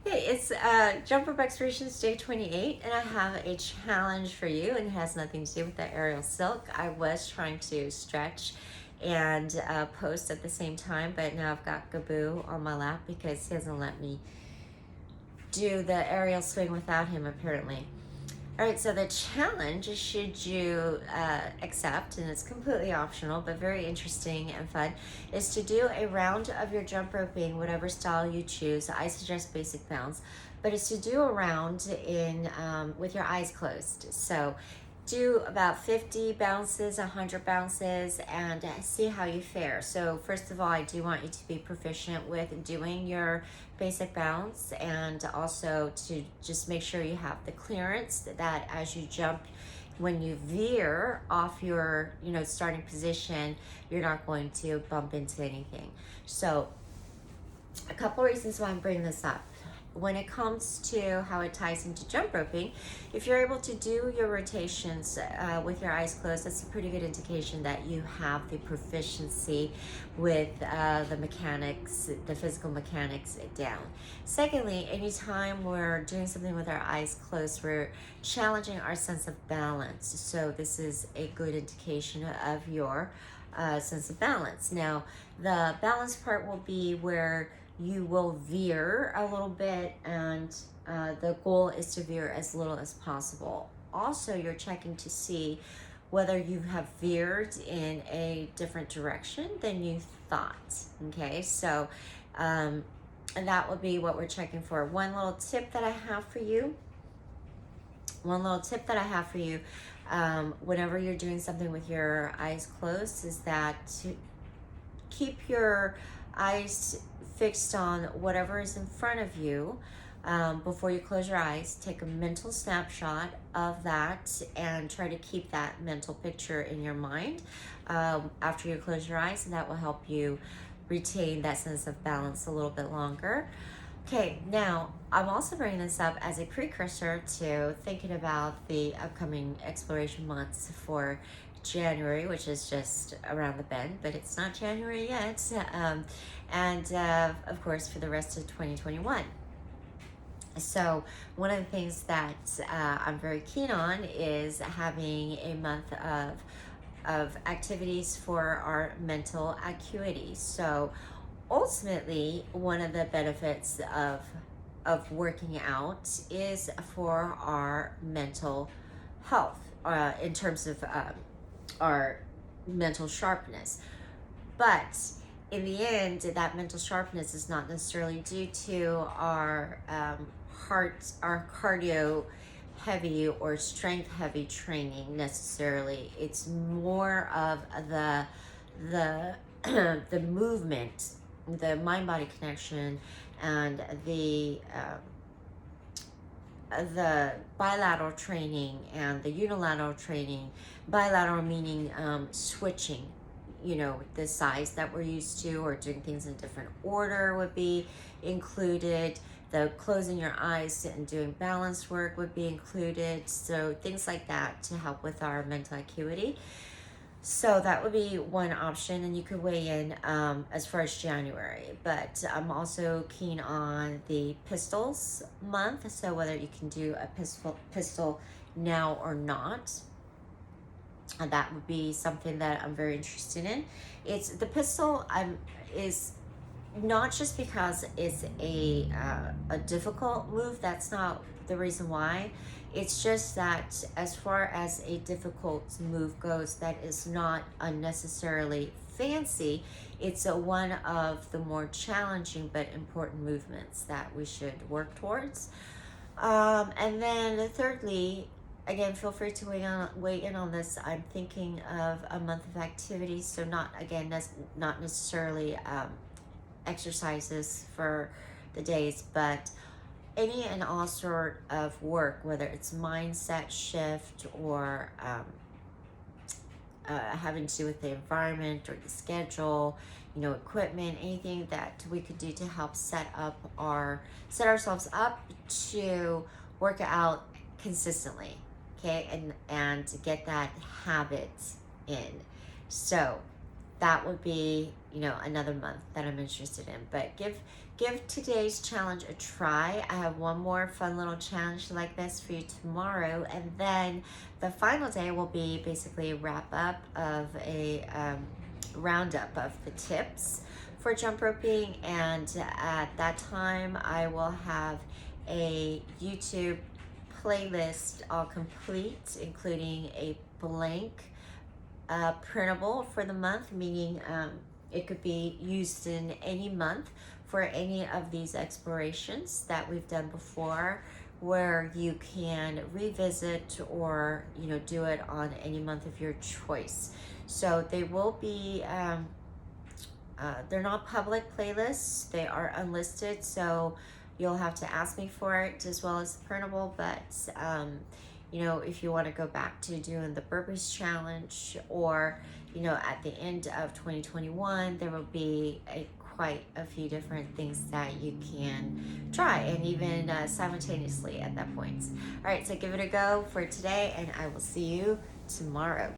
Hey, it's Jump Rope Explorations Day 28, and I have a challenge for you, and it has nothing to do with the aerial silk. I was trying to stretch and post at the same time, but now I've got Gaboo on my lap because he doesn't let me do the aerial swing without him, apparently. All right, so the challenge, should you accept, and it's completely optional, but very interesting and fun, is to do a round of your jump roping, whatever style you choose. I suggest basic bounce, but it's to do a round in with your eyes closed. So do about 50 bounces, 100 bounces, and see how you fare. So first of all, I do want you to be proficient with doing your basic bounce, and also to just make sure you have the clearance that as you jump, when you veer off your starting position, you're not going to bump into anything. So a couple reasons why I'm bringing this up. When it comes to how it ties into jump roping, if you're able to do your rotations with your eyes closed, that's a pretty good indication that you have the proficiency with the mechanics, the physical mechanics down. Secondly, anytime we're doing something with our eyes closed, we're challenging our sense of balance. So this is a good indication of your sense of balance. Now, the balance part will be where you will veer a little bit, and the goal is to veer as little as possible. Also, you're checking to see whether you have veered in a different direction than you thought. Okay, so and that would be what we're checking for. One little tip that I have for you, whenever you're doing something with your eyes closed, is that to keep your eyes fixed on whatever is in front of you. Before you close your eyes, take a mental snapshot of that and try to keep that mental picture in your mind after you close your eyes, and that will help you retain that sense of balance a little bit longer. Okay, now I'm also bringing this up as a precursor to thinking about the upcoming exploration months for January, which is just around the bend, but it's not January yet, and of course for the rest of 2021. So one of the things that I'm very keen on is having a month of activities for our mental acuity. So ultimately, one of the benefits of working out is for our mental health, in terms of our mental sharpness. But in the end, that mental sharpness is not necessarily due to our our cardio heavy or strength heavy training necessarily. It's more of the the movement, the mind body connection, and the bilateral training and the unilateral training. Bilateral meaning switching, the size that we're used to, or doing things in a different order would be included. The closing your eyes and doing balance work would be included. So things like that to help with our mental acuity. So that would be one option, and you could weigh in as far as January. But I'm also keen on the pistols month, so whether you can do a pistol now or not, and that would be something that I'm very interested in. It's the pistol is not just because it's a difficult move. That's not the reason why. It's just that as far as a difficult move goes, that is not unnecessarily fancy. It's one of the more challenging but important movements that we should work towards. And then thirdly, again, feel free to weigh in on this. I'm thinking of a month of activities, so not necessarily exercises for the days, but any and all sort of work, whether it's mindset shift or having to do with the environment or the schedule, equipment, anything that we could do to help set ourselves up to work out consistently, okay, and to get that habit in. So that would be another month that I'm interested in. But give today's challenge a try. I have one more fun little challenge like this for you tomorrow, and then the final day will be basically a wrap up of a roundup of the tips for jump roping. And at that time, I will have a YouTube playlist all complete, including a blank printable for the month, meaning it could be used in any month for any of these explorations that we've done before, where you can revisit or do it on any month of your choice. So they will be they're not public playlists, they are unlisted, so you'll have to ask me for it as well as the printable. But if you want to go back to doing the burpees challenge, or at the end of 2021, there will be quite a few different things that you can try, and even simultaneously at that point. All right, so give it a go for today, and I will see you tomorrow.